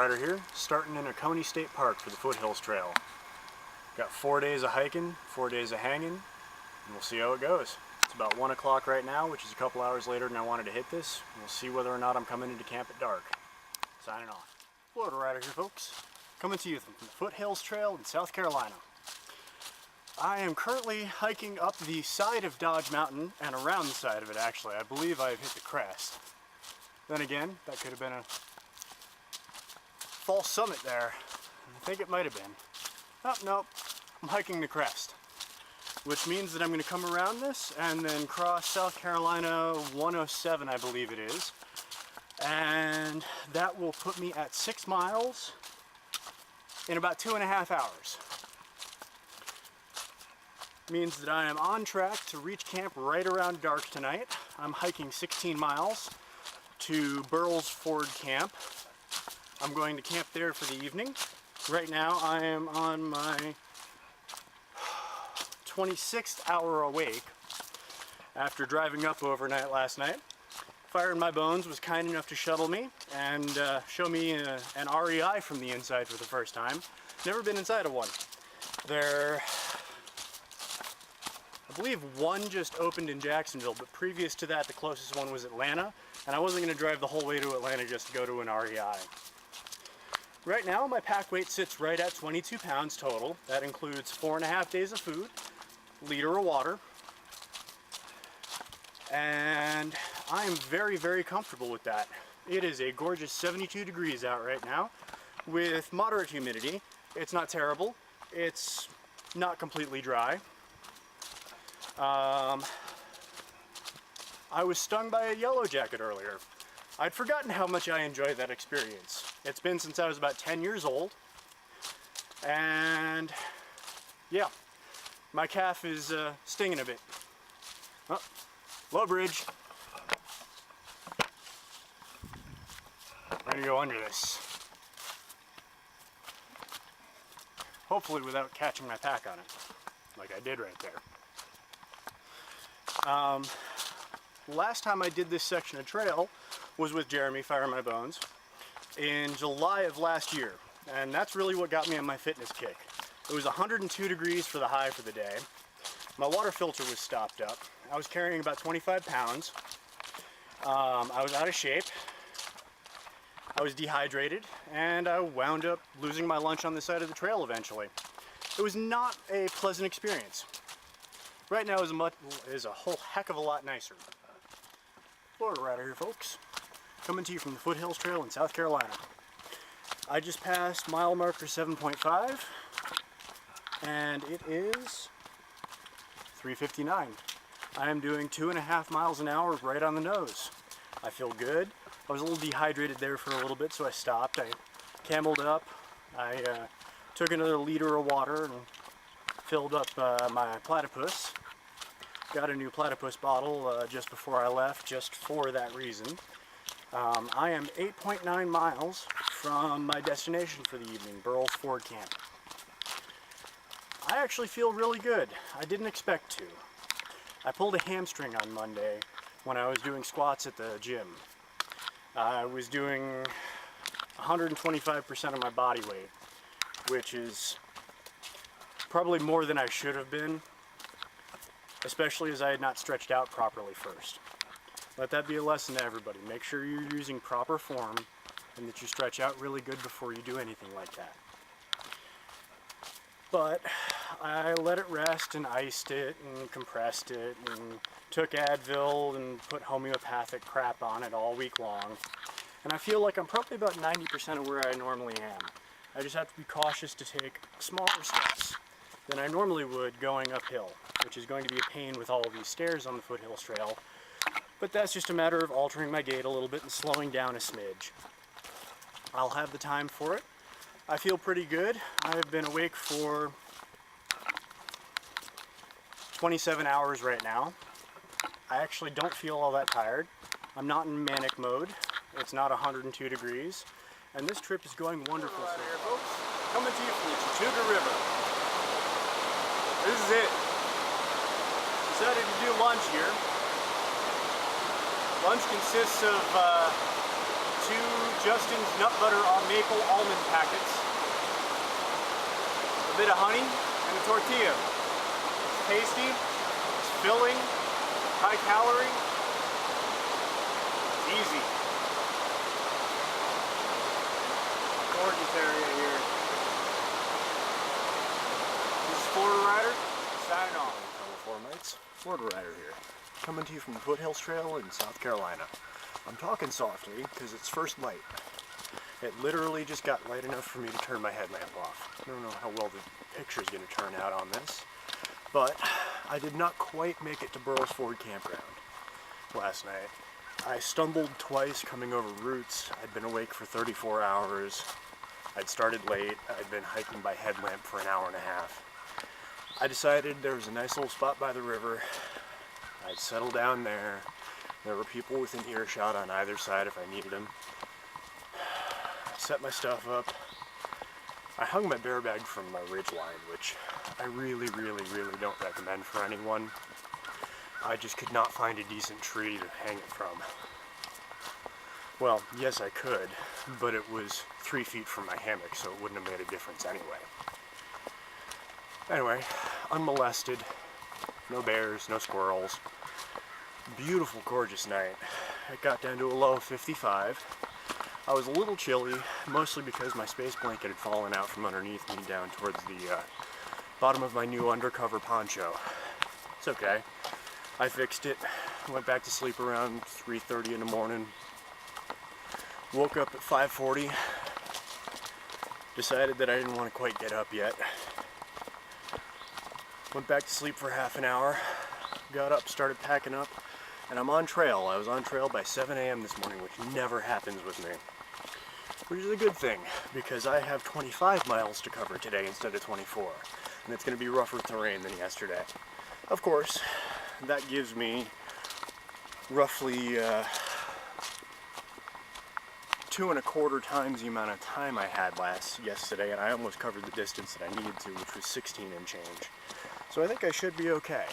Rider here, starting in Oconee State Park for the Foothills Trail. Got 4 days of hiking, 4 days of hanging, and we'll see how it goes. It's about 1 o'clock right now, which is a couple hours later than I wanted to hit this. We'll see whether or not I'm coming into camp at dark. Signing off. Florida Rider here, folks. Coming to you from the Foothills Trail in South Carolina. I am currently hiking up the side of Dodge Mountain and around the side of it, actually. I believe I've hit the crest. Then again, that could have been a false summit there. I think it might have been. Oh, nope. I'm hiking the crest, which means that I'm going to come around this and then cross South Carolina 107, I believe it is. And that will put me at 6 miles in about 2.5 hours. Means that I am on track to reach camp right around dark tonight. I'm hiking 16 miles to Burles Ford Camp. I'm going to camp there for the evening. Right now I am on my 26th hour awake after driving up overnight last night. Fire in My Bones was kind enough to shuttle me and show me an REI from the inside for the first time. Never been inside of one. I believe one just opened in Jacksonville, but previous to that the closest one was Atlanta, and I wasn't going to drive the whole way to Atlanta just to go to an REI. Right now my pack weight sits right at 22 pounds total. That includes 4.5 days of food, liter of water, and I am very, very comfortable with that. It is a gorgeous 72 degrees out right now with moderate humidity. It's not terrible. It's not completely dry. I was stung by a yellow jacket earlier. I'd forgotten how much I enjoyed that experience. It's been since I was about 10 years old, and yeah, my calf is stinging a bit. Oh, low bridge. I'm gonna go under this. Hopefully without catching my pack on it, like I did right there. Last time I did this section of trail was with Jeremy, Fire in My Bones, in July of last year, and that's really what got me on my fitness kick. It was 102 degrees for the high for the day. My water filter was stopped up. I was carrying about 25 pounds. I was out of shape. I was dehydrated, and I wound up losing my lunch on the side of the trail eventually. It was not a pleasant experience. Right now is a whole heck of a lot nicer. Florida Rider here, folks. Coming to you from the Foothills Trail in South Carolina. I just passed mile marker 7.5, and it is 3:59. I am doing 2.5 miles an hour right on the nose. I feel good. I was a little dehydrated there for a little bit, so I stopped. I cameled up. I took another liter of water and filled up my platypus. Got a new platypus bottle just before I left, just for that reason. I am 8.9 miles from my destination for the evening, Burles Ford Camp. I actually feel really good. I didn't expect to. I pulled a hamstring on Monday when I was doing squats at the gym. I was doing 125% of my body weight, which is probably more than I should have been, especially as I had not stretched out properly first. Let that be a lesson to everybody. Make sure you're using proper form and that you stretch out really good before you do anything like that. But I let it rest and iced it and compressed it and took Advil and put homeopathic crap on it all week long. And I feel like I'm probably about 90% of where I normally am. I just have to be cautious to take smaller steps than I normally would going uphill, which is going to be a pain with all of these stairs on the Foothills Trail. But that's just a matter of altering my gait a little bit and slowing down a smidge. I'll have the time for it. I feel pretty good. I've been awake for 27 hours right now. I actually don't feel all that tired. I'm not in manic mode. It's not 102 degrees. And this trip is going wonderful so far. Folks, coming to you from the Chattooga River. This is it. Decided to do lunch here. Lunch consists of 2 Justin's Nut Butter Maple Almond packets, a bit of honey, and a tortilla. It's tasty, it's filling, high calorie, it's easy. Gorgeous area here. This is Florida Rider, signing off. Hello, Floridites. Florida Rider here, coming to you from the Foothills Trail in South Carolina. I'm talking softly because it's first light. It literally just got light enough for me to turn my headlamp off. I don't know how well the picture's going to turn out on this, but I did not quite make it to Burroughs Ford Campground last night. I stumbled twice coming over roots. I'd been awake for 34 hours. I'd started late. I'd been hiking by headlamp for an hour and a half. I decided there was a nice little spot by the river. I'd settle down there. There were people within earshot on either side if I needed them. I set my stuff up. I hung my bear bag from my ridgeline, which I really don't recommend for anyone. I just could not find a decent tree to hang it from. Well, yes I could, but it was 3 feet from my hammock, so it wouldn't have made a difference anyway. Anyway, unmolested, no bears, no squirrels. Beautiful, gorgeous night. It got down to a low of 55. I was a little chilly, mostly because my space blanket had fallen out from underneath me down towards the bottom of my new undercover poncho. It's okay. I fixed it, went back to sleep around 3:30 in the morning. Woke up at 5:40, decided that I didn't want to quite get up yet. Went back to sleep for half an hour, got up, started packing up, and I'm on trail. I was on trail by 7 a.m. this morning, which never happens with me. Which is a good thing, because I have 25 miles to cover today instead of 24, and it's going to be rougher terrain than yesterday. Of course, that gives me roughly 2¼ times the amount of time I had yesterday, and I almost covered the distance that I needed to, which was 16 and change. So I think I should be okay.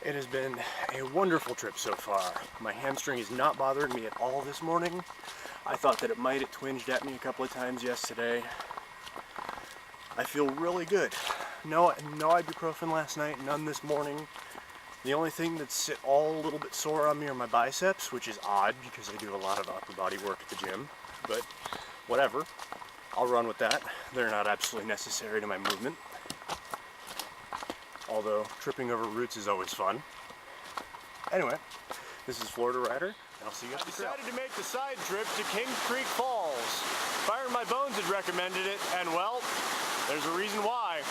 It has been a wonderful trip so far. My hamstring is not bothering me at all this morning. I thought that it might. It twinged at me a couple of times yesterday. I feel really good. No ibuprofen last night, none this morning. The only thing that's all a little bit sore on me are my biceps, which is odd because I do a lot of upper body work at the gym, but whatever. I'll run with that. They're not absolutely necessary to my movement. Although tripping over roots is always fun. Anyway, this is Florida Rider, and I'll see you at the trail. I decided to make the side trip to Kings Creek Falls. Fire My Bones had recommended it, and well, there's a reason why.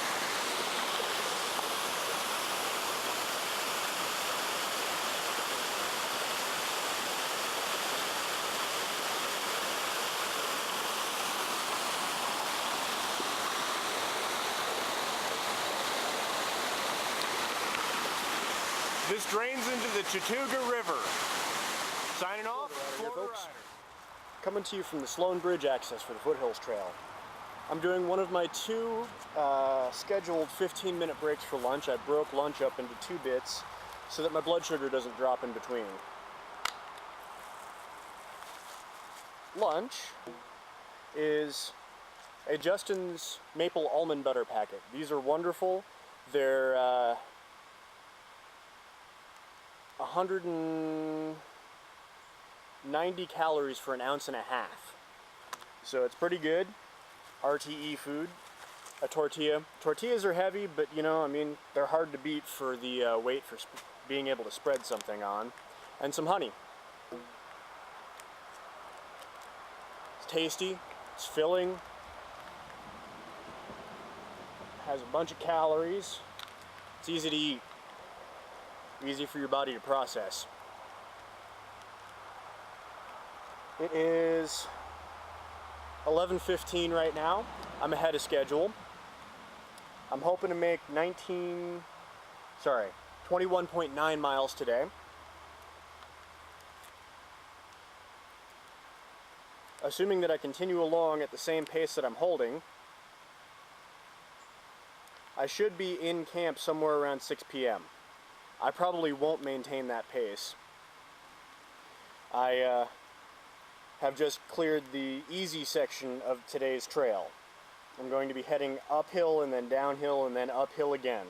This drains into the Chattooga River. Signing off, Florida Rider. Coming to you from the Sloan Bridge access for the Foothills Trail. I'm doing one of my 2 scheduled 15-minute breaks for lunch. I broke lunch up into 2 bits so that my blood sugar doesn't drop in between. Lunch is a Justin's Maple Almond Butter packet. These are wonderful. They're 190 calories for an 1.5 ounces. So it's pretty good. RTE food. A tortilla. Tortillas are heavy, but you know, I mean, they're hard to beat for the weight for being able to spread something on. And some honey. It's tasty. It's filling. Has a bunch of calories. It's easy to eat. Easy for your body to process. It is 11:15 right now. I'm ahead of schedule. I'm hoping to make 21.9 miles today. Assuming that I continue along at the same pace that I'm holding, I should be in camp somewhere around 6 p.m. I probably won't maintain that pace. I have just cleared the easy section of today's trail. I'm going to be heading uphill and then downhill and then uphill again.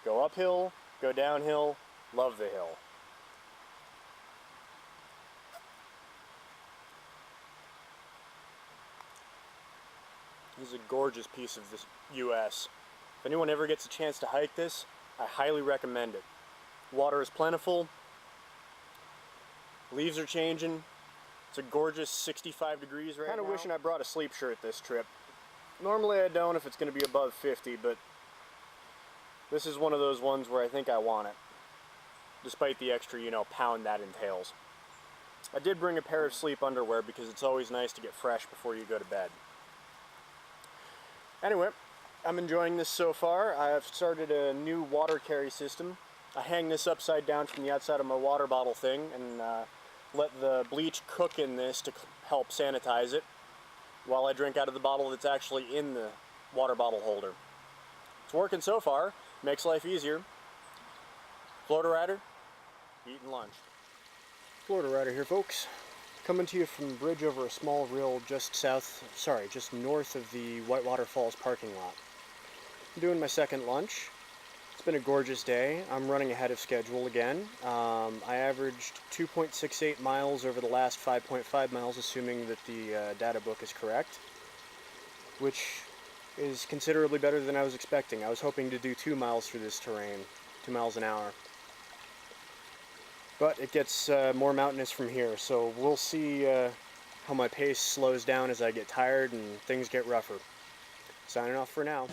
Go uphill, go downhill, love the hill. This is a gorgeous piece of this US. If anyone ever gets a chance to hike this, I highly recommend it. Water is plentiful, leaves are changing. It's a gorgeous 65 degrees right now. Kind of wishing I brought a sleep shirt this trip. Normally I don't if it's going to be above 50, but this is one of those ones where I think I want it, despite the extra, pound that entails. I did bring a pair of sleep underwear because it's always nice to get fresh before you go to bed. Anyway, I'm enjoying this so far. I've started a new water carry system. I hang this upside down from the outside of my water bottle thing and let the bleach cook in this to help sanitize it while I drink out of the bottle that's actually in the water bottle holder. It's working so far, makes life easier. Florida Rider, eating lunch. Florida Rider here, folks. Coming to you from a bridge over a small rill just north of the Whitewater Falls parking lot. I'm doing my second lunch. It's been a gorgeous day. I'm running ahead of schedule again. I averaged 2.68 miles over the last 5.5 miles, assuming that the data book is correct, which is considerably better than I was expecting. I was hoping to do 2 miles through this terrain, 2 miles an hour. But it gets more mountainous from here, so we'll see how my pace slows down as I get tired and things get rougher. Signing off for now.